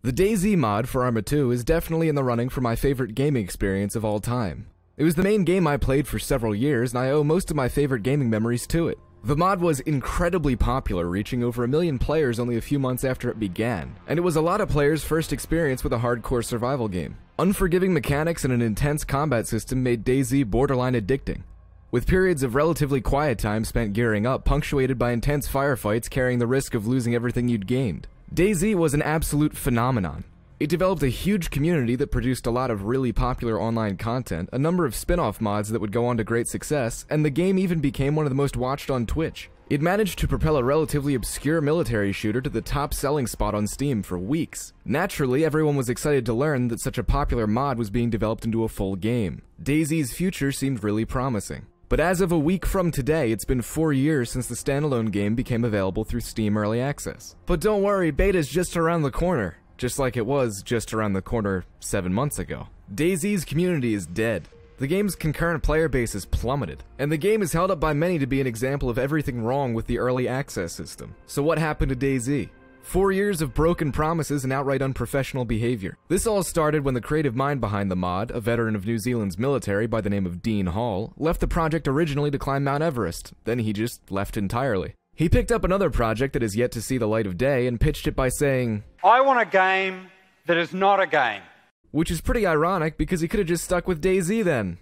The DayZ mod for Arma 2 is definitely in the running for my favorite gaming experience of all time. It was the main game I played for several years, and I owe most of my favorite gaming memories to it. The mod was incredibly popular, reaching over 1 million players only a few months after it began, and it was a lot of players' first experience with a hardcore survival game. Unforgiving mechanics and an intense combat system made DayZ borderline addicting, with periods of relatively quiet time spent gearing up, punctuated by intense firefights carrying the risk of losing everything you'd gained. DayZ was an absolute phenomenon. It developed a huge community that produced a lot of really popular online content, a number of spin-off mods that would go on to great success, and the game even became one of the most watched on Twitch. It managed to propel a relatively obscure military shooter to the top selling spot on Steam for weeks. Naturally, everyone was excited to learn that such a popular mod was being developed into a full game. DayZ's future seemed really promising. But as of a week from today, it's been 4 years since the standalone game became available through Steam Early Access. But don't worry, beta's just around the corner, just like it was just around the corner 7 months ago. DayZ's community is dead. The game's concurrent player base has plummeted, and the game is held up by many to be an example of everything wrong with the Early Access system. So what happened to DayZ? 4 years of broken promises and outright unprofessional behavior. This all started when the creative mind behind the mod, a veteran of New Zealand's military by the name of Dean Hall, left the project originally to climb Mount Everest. Then he just left entirely. He picked up another project that is yet to see the light of day and pitched it by saying, "I want a game that is not a game." Which is pretty ironic because he could have just stuck with DayZ then.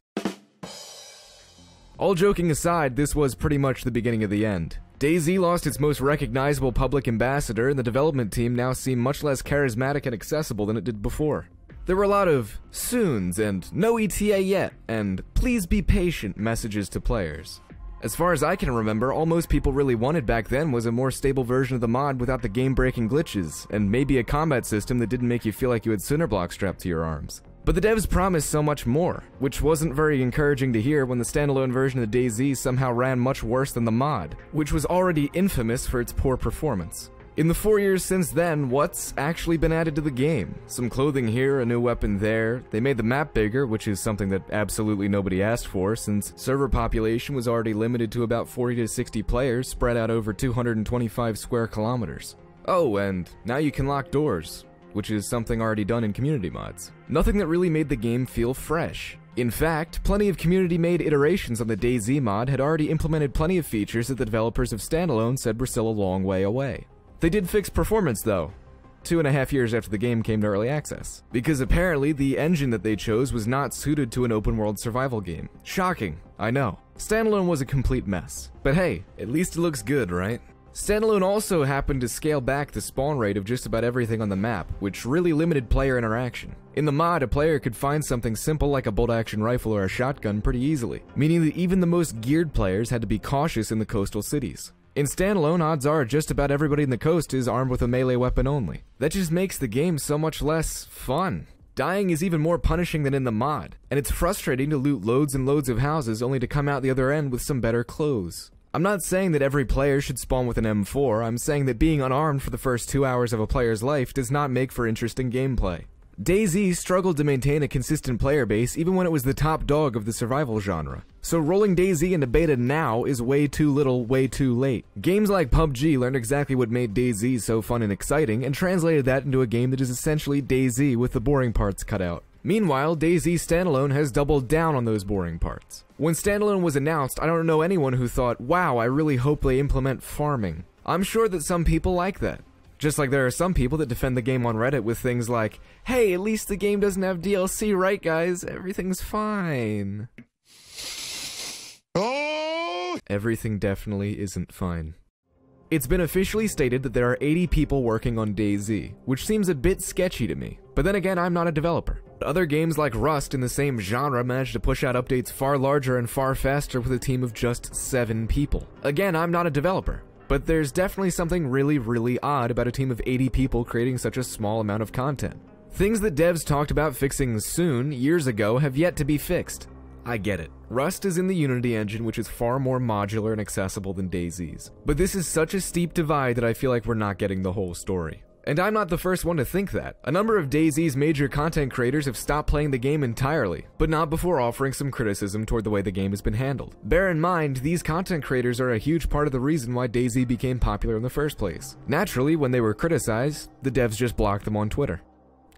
All joking aside, this was pretty much the beginning of the end. DayZ lost its most recognizable public ambassador, and the development team now seemed much less charismatic and accessible than it did before. There were a lot of soons and no ETA yet, and please be patient messages to players. As far as I can remember, all most people really wanted back then was a more stable version of the mod without the game-breaking glitches, and maybe a combat system that didn't make you feel like you had cinder blocks strapped to your arms. But the devs promised so much more, which wasn't very encouraging to hear when the standalone version of DayZ somehow ran much worse than the mod, which was already infamous for its poor performance. In the 4 years since then, what's actually been added to the game? Some clothing here, a new weapon there. They made the map bigger, which is something that absolutely nobody asked for, since server population was already limited to about 40 to 60 players spread out over 225 square kilometers. Oh, and now you can lock doors, which is something already done in community mods. Nothing that really made the game feel fresh. In fact, plenty of community-made iterations on the DayZ mod had already implemented plenty of features that the developers of standalone said were still a long way away. They did fix performance though, 2.5 years after the game came to early access, because apparently the engine that they chose was not suited to an open-world survival game. Shocking, I know. Standalone was a complete mess. But hey, at least it looks good, right? Standalone also happened to scale back the spawn rate of just about everything on the map, which really limited player interaction. In the mod, a player could find something simple like a bolt-action rifle or a shotgun pretty easily, meaning that even the most geared players had to be cautious in the coastal cities. In standalone, odds are just about everybody in the coast is armed with a melee weapon only. That just makes the game so much less fun. Dying is even more punishing than in the mod, and it's frustrating to loot loads and loads of houses only to come out the other end with some better clothes. I'm not saying that every player should spawn with an M4, I'm saying that being unarmed for the first 2 hours of a player's life does not make for interesting gameplay. DayZ struggled to maintain a consistent player base even when it was the top dog of the survival genre. So rolling DayZ into beta now is way too little, way too late. Games like PUBG learned exactly what made DayZ so fun and exciting and translated that into a game that is essentially DayZ with the boring parts cut out. Meanwhile, DayZ Standalone has doubled down on those boring parts. When Standalone was announced, I don't know anyone who thought, wow, I really hope they implement farming. I'm sure that some people like that. Just like there are some people that defend the game on Reddit with things like, hey, at least the game doesn't have DLC, right guys? Everything's fine. Oh! Everything definitely isn't fine. It's been officially stated that there are 80 people working on DayZ, which seems a bit sketchy to me. But then again, I'm not a developer. Other games like Rust in the same genre managed to push out updates far larger and far faster with a team of just 7 people. Again, I'm not a developer. But there's definitely something really odd about a team of 80 people creating such a small amount of content. Things that devs talked about fixing soon, years ago, have yet to be fixed. I get it. Rust is in the Unity engine, which is far more modular and accessible than DayZ's. But this is such a steep divide that I feel like we're not getting the whole story. And I'm not the first one to think that. A number of DayZ's major content creators have stopped playing the game entirely, but not before offering some criticism toward the way the game has been handled. Bear in mind, these content creators are a huge part of the reason why DayZ became popular in the first place. Naturally, when they were criticized, the devs just blocked them on Twitter.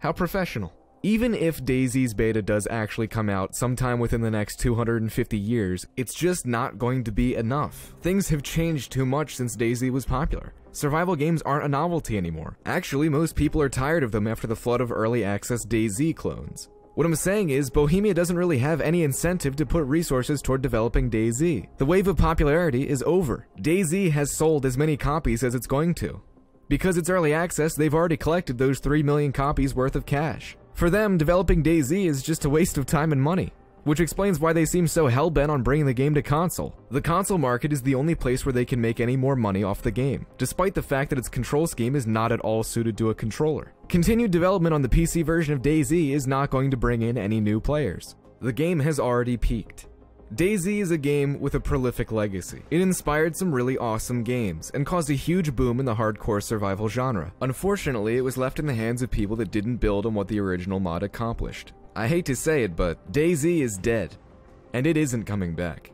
How professional. Even if DayZ's beta does actually come out sometime within the next 250 years, it's just not going to be enough. Things have changed too much since DayZ was popular. Survival games aren't a novelty anymore. Actually, most people are tired of them after the flood of early access DayZ clones. What I'm saying is, Bohemia doesn't really have any incentive to put resources toward developing DayZ. The wave of popularity is over. DayZ has sold as many copies as it's going to. Because it's early access, they've already collected those 3 million copies worth of cash. For them, developing DayZ is just a waste of time and money, which explains why they seem so hell-bent on bringing the game to console. The console market is the only place where they can make any more money off the game, despite the fact that its control scheme is not at all suited to a controller. Continued development on the PC version of DayZ is not going to bring in any new players. The game has already peaked. DayZ is a game with a prolific legacy. It inspired some really awesome games, and caused a huge boom in the hardcore survival genre. Unfortunately, it was left in the hands of people that didn't build on what the original mod accomplished. I hate to say it, but DayZ is dead, and it isn't coming back.